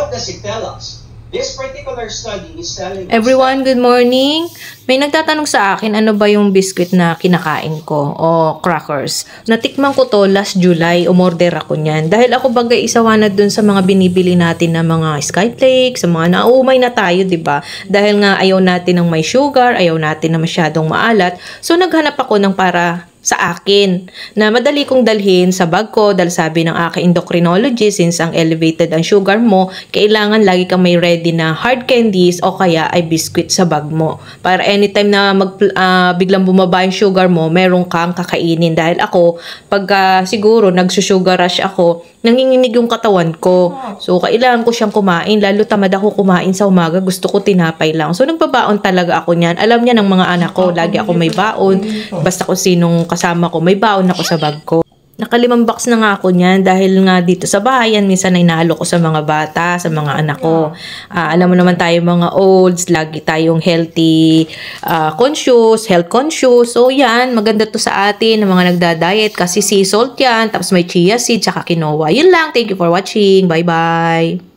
what does it tell us? This particular study is telling us Everyone, good morning. May nagtatanong sa akin ano ba yung biscuit na kinakain ko o crackers. Natikman ko to last July, umorder ako niyan. Dahil ako bagay isawanad dun sa mga binibili natin na mga Skyflakes, sa mga naumay na tayo, 'di ba? Dahil nga ayaw natin ng may sugar, ayaw natin na masyadong maalat. So naghanap ako ng para sa akin na madali kong dalhin sa bag ko dahil sabi ng aking endocrinologist, since ang elevated ang sugar mo, kailangan lagi kang may ready na hard candies o kaya ay biscuit sa bag mo para anytime na biglang bumaba yung sugar mo, meron kang kakainin. Dahil ako pag siguro nagsusugar rush ako, nanginginig yung katawan ko, so kailangan ko siyang kumain, lalo tamad ako kumain sa umaga, gusto ko tinapay lang. So nagbabaon talaga ako niyan. Alam niya ng mga anak ko, lagi ako may baon, basta kung sinong kasama ko, may baon ako sa bag ko. Naka5 box na nga ako niyan dahil nga dito sa bahayan, minsan ay nahalo ko sa mga bata, sa mga anak ko. Alam mo naman tayo mga olds, lagi tayong healthy conscious, health conscious. So yan, maganda to sa atin, ng mga nagda-diet kasi sea salt yan, tapos may chia seed, tsaka quinoa. Yun lang, thank you for watching. Bye-bye!